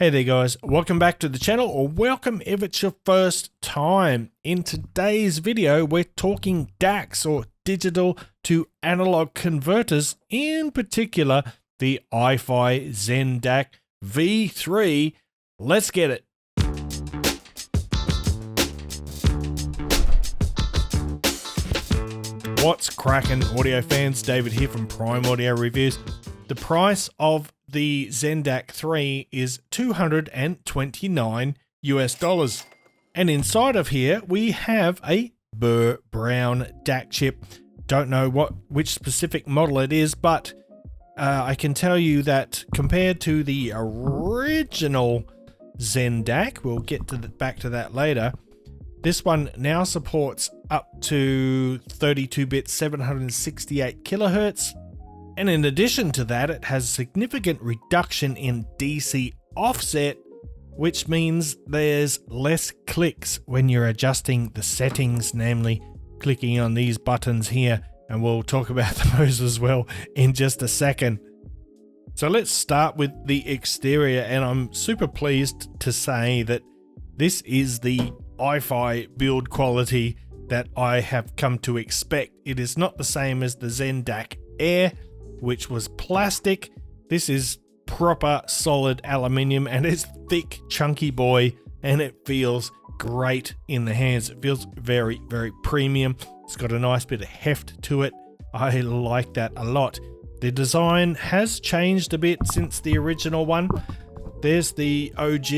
Hey there guys, welcome back to the channel, or welcome if it's your first time. In today's video we're talking DACs, or digital to analog converters, in particular the iFi Zen DAC V3. Let's get it. What's cracking audio fans? David here from Prime Audio Reviews. The price of the Zen DAC 3 is $229 US. And inside of here we have a Burr Brown DAC chip. Don't know which specific model it is, but I can tell you that compared to the original Zen DAC, we'll get to back to that later, this one now supports up to 32-bit 768 kilohertz. And in addition to that, it has significant reduction in DC offset, which means there's less clicks when you're adjusting the settings, namely clicking on these buttons here, and we'll talk about those as well in just a second. So let's start with the exterior, and I'm super pleased to say that this is the iFi build quality that I have come to expect. It is not the same as the Zen DAC Air, which was plastic. This is proper solid aluminium, and it's thick, chunky boy, and it feels great in the hands. It feels very, very premium. It's got a nice bit of heft to it. I like that a lot. The design has changed a bit since the original one. There's the OG.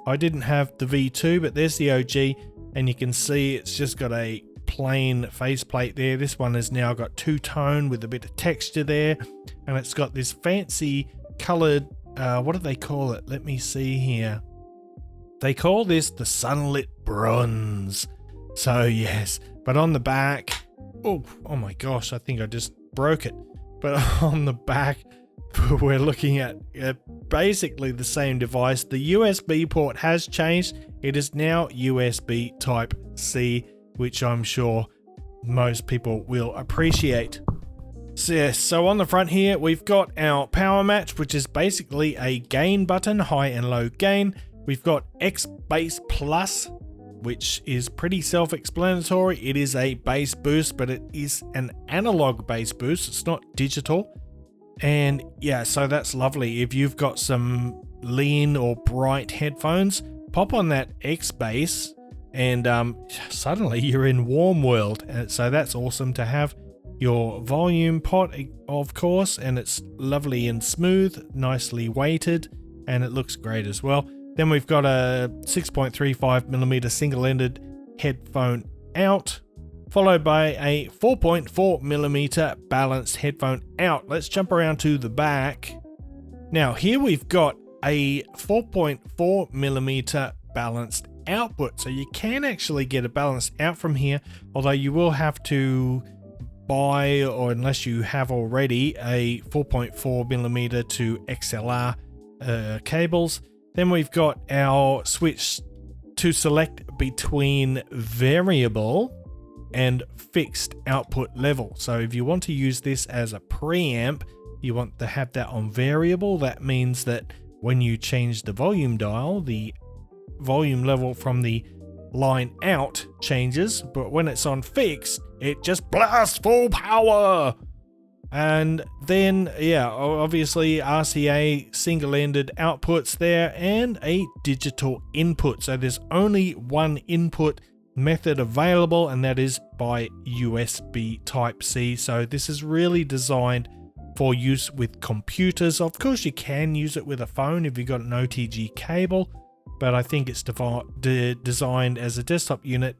I didn't have the V2, but there's the OG, and you can see it's just got a plain faceplate there. This one has now got two-tone with a bit of texture there, and it's got this fancy colored, what do they call it? Let me see here. They call this the sunlit bronze. So yes, but on the back, oh my gosh, I think I just broke it. But on the back, we're looking at basically the same device. The USB port has changed. It is now USB Type C, which I'm sure most people will appreciate. So, yes, so on the front here, we've got our power match, which is basically a gain button, high and low gain. We've got X Bass Plus, which is pretty self-explanatory. It is a bass boost, but it is an analog bass boost. It's not digital. And yeah, so that's lovely. If you've got some lean or bright headphones, pop on that X Bass, and suddenly you're in warm world. And so that's awesome to have. Your volume pot, of course, and it's lovely and smooth, nicely weighted, and it looks great as well. Then we've got a 6.35mm single-ended headphone out, followed by a 4.4mm balanced headphone out. Let's jump around to the back. Now here we've got a 4.4mm balanced output, so you can actually get a balanced out from here, although you will have to buy, or unless you have already, a 4.4mm to XLR cables. Then we've got our switch to select between variable and fixed output level. So if you want to use this as a preamp, you want to have that on variable. That means that when you change the volume dial, the volume level from the line out changes, but when it's on fixed, it just blasts full power. And then, yeah, obviously RCA single-ended outputs there, and a digital input. So there's only one input method available, and that is by USB Type C. So this is really designed for use with computers. Of course, you can use it with a phone if you've got an OTG cable, but I think it's designed as a desktop unit.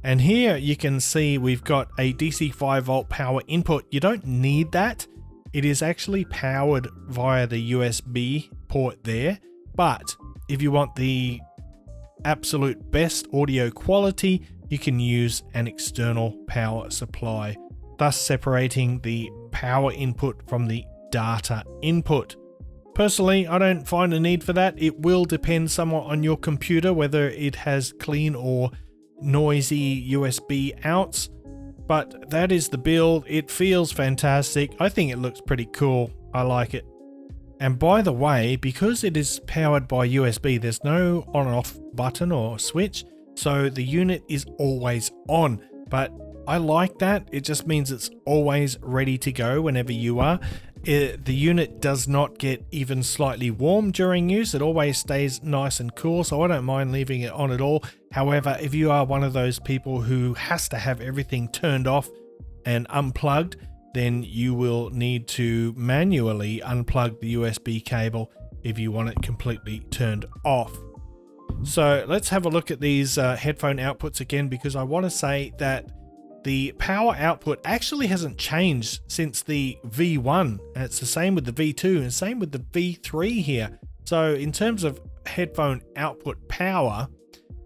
And here you can see we've got a DC 5 volt power input. You don't need that. It is actually powered via the USB port there. But if you want the absolute best audio quality, you can use an external power supply, thus separating the power input from the data input. Personally, I don't find a need for that. It will depend somewhat on your computer, whether it has clean or noisy USB outs, but that is the build. It feels fantastic. I think it looks pretty cool. I like it. And by the way, because it is powered by USB, there's no on and off button or switch, so the unit is always on. But I like that. It just means it's always ready to go whenever you are. The unit does not get even slightly warm during use. It always stays nice and cool, so I don't mind leaving it on at all. However, if you are one of those people who has to have everything turned off and unplugged, then you will need to manually unplug the USB cable if you want it completely turned off. So let's have a look at these headphone outputs again, because I want to say that the power output actually hasn't changed since the V1. It's the same with the V2 and same with the V3 here. So in terms of headphone output power,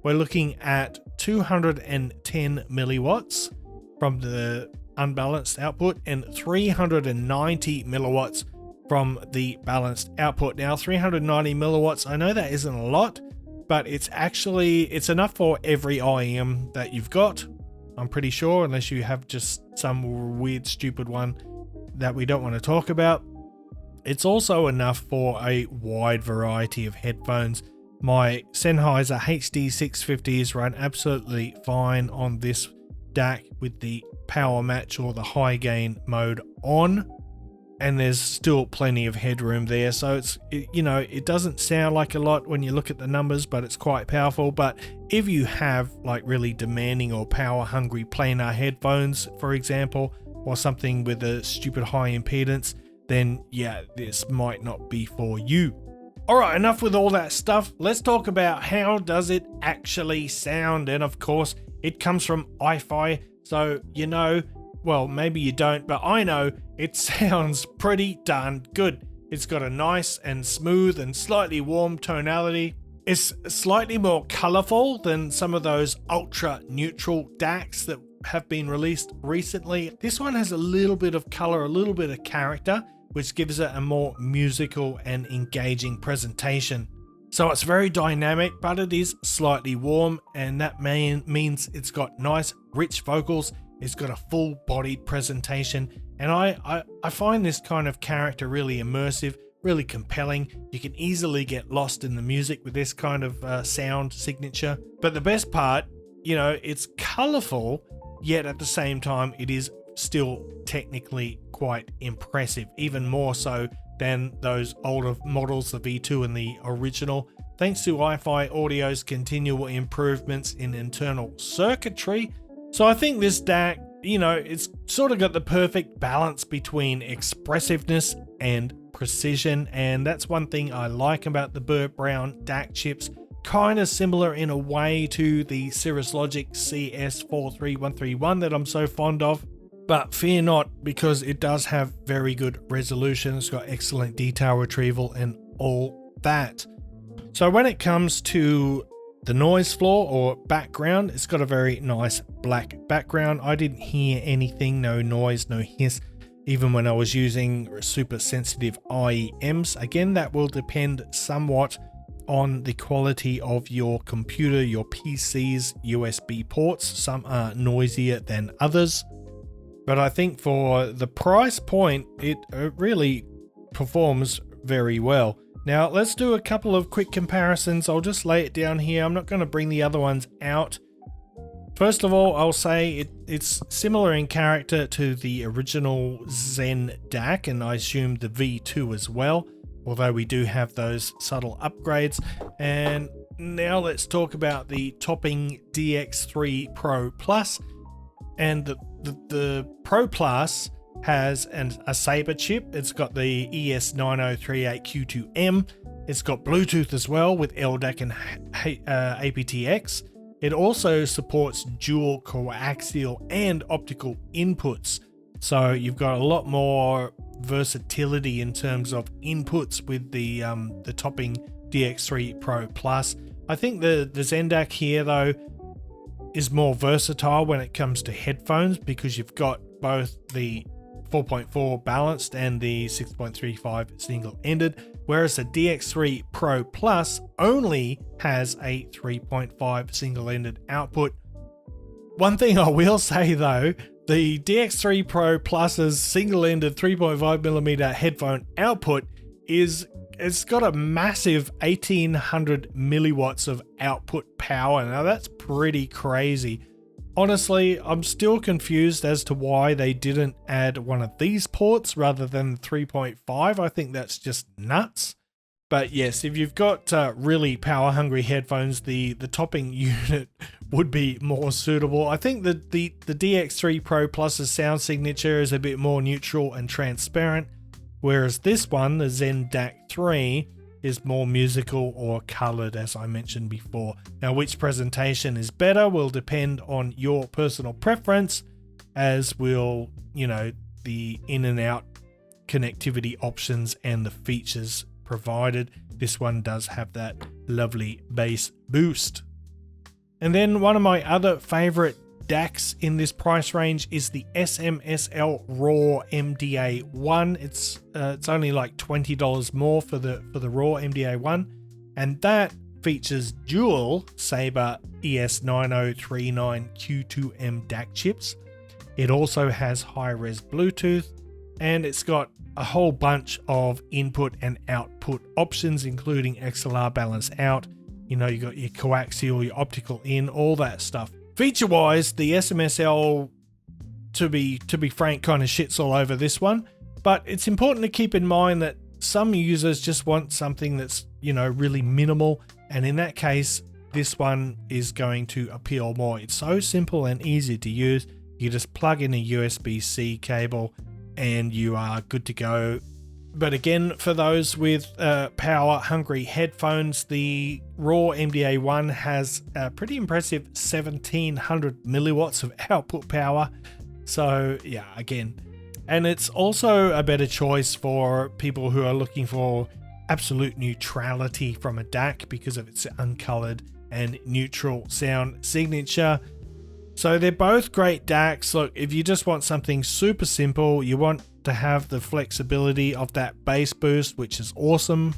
we're looking at 210 milliwatts from the unbalanced output and 390 milliwatts from the balanced output. Now 390 milliwatts, I know that isn't a lot, but it's enough for every IEM that you've got, I'm pretty sure, unless you have just some weird stupid one that we don't want to talk about. It's also enough for a wide variety of headphones. My Sennheiser HD650s run absolutely fine on this DAC with the power match or the high gain mode on, and there's still plenty of headroom there. So it doesn't sound like a lot when you look at the numbers, but it's quite powerful. But if you have like really demanding or power hungry planar headphones, for example, or something with a stupid high impedance, then yeah, this might not be for you. All right, enough with all that stuff. Let's talk about how does it actually sound. And of course, it comes from iFi. So, well, maybe you don't, but I know it sounds pretty darn good. It's got a nice and smooth and slightly warm tonality. It's slightly more colorful than some of those ultra neutral DACs that have been released recently. This one has a little bit of color, a little bit of character, which gives it a more musical and engaging presentation. So it's very dynamic, but it is slightly warm, and that means it's got nice, rich vocals. It's got a full-bodied presentation, and I find this kind of character really immersive, really compelling. You can easily get lost in the music with this kind of sound signature. But the best part, it's colorful, yet at the same time, it is still technically quite impressive, even more so than those older models, the V2 and the original, thanks to iFi Audio's continual improvements in internal circuitry. So I think this DAC, it's sort of got the perfect balance between expressiveness and precision, and that's one thing I like about the Burt Brown DAC chips. Kind of similar in a way to the Cirrus Logic CS43131 that I'm so fond of. But fear not, because it does have very good resolution. It's got excellent detail retrieval and all that. So when it comes to the noise floor or background, it's got a very nice black background. I didn't hear anything, no noise, no hiss, even when I was using super sensitive IEMs. Again, that will depend somewhat on the quality of your computer, your PC's USB ports. Some are noisier than others. But I think for the price point, it really performs very well. Now, let's do a couple of quick comparisons. I'll just lay it down here. I'm not going to bring the other ones out. First of all, I'll say it's similar in character to the original Zen DAC, and I assume the V2 as well, although we do have those subtle upgrades. And now let's talk about the topping DX3 Pro Plus. And the Pro Plus has a Sabre chip. It's got the ES9038Q2M. It's got Bluetooth as well with LDAC and aptX. It also supports dual coaxial and optical inputs. So you've got a lot more versatility in terms of inputs with the topping DX3 Pro Plus. I think the Zen DAC here though is more versatile when it comes to headphones, because you've got both the 4.4 balanced and the 6.35 single-ended, whereas the DX3 Pro Plus only has a 3.5 single-ended output. One thing I will say though, the DX3 Pro Plus's single-ended 3.5mm headphone output it's got a massive 1800 milliwatts of output power. Now that's pretty crazy. Honestly, I'm still confused as to why they didn't add one of these ports rather than the 3.5. I think that's just nuts. But yes, if you've got really power hungry headphones, the topping unit would be more suitable. I think that the DX3 Pro Plus's sound signature is a bit more neutral and transparent, whereas this one, the Zen DAC 3, is more musical or colored, as I mentioned before. Now, which presentation is better will depend on your personal preference, as will, you know, the in and out connectivity options and the features provided. This one does have that lovely bass boost. And then one of my other favorite DACs in this price range is the SMSL Raw MDA1. It's only like $20 more for the Raw MDA1, and that features dual Sabre ES9039Q2M DAC chips. It also has high-res Bluetooth, and it's got a whole bunch of input and output options, including XLR balance out. You know, you got your coaxial, your optical in, all that stuff. Feature-wise, the SMSL, to be frank, kind of shits all over this one, but it's important to keep in mind that some users just want something that's, you know, really minimal, and in that case, this one is going to appeal more. It's so simple and easy to use. You just plug in a USB-C cable and you are good to go. But again, for those with power hungry headphones, the Raw MDA1 has a pretty impressive 1700 milliwatts of output power. So yeah, again, and it's also a better choice for people who are looking for absolute neutrality from a DAC because of its uncolored and neutral sound signature. So they're both great DACs. Look, if you just want something super simple, you want to have the flexibility of that bass boost, which is awesome,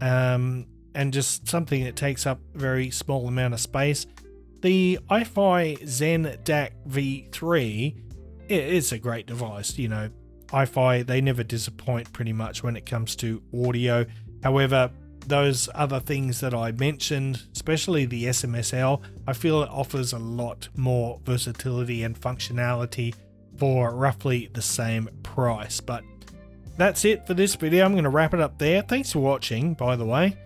and just something that takes up a very small amount of space, the iFi Zen DAC V3 is a great device. You know, iFi, they never disappoint pretty much when it comes to audio. However, those other things that I mentioned, especially the SMSL, I feel it offers a lot more versatility and functionality for roughly the same price. But that's it for this video. I'm going to wrap it up there. Thanks for watching, by the way.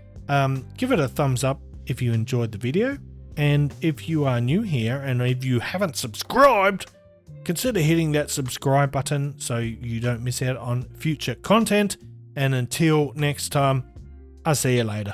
Give it a thumbs up if you enjoyed the video, and if you are new here and if you haven't subscribed, consider hitting that subscribe button so you don't miss out on future content. And until next time, I'll see you later.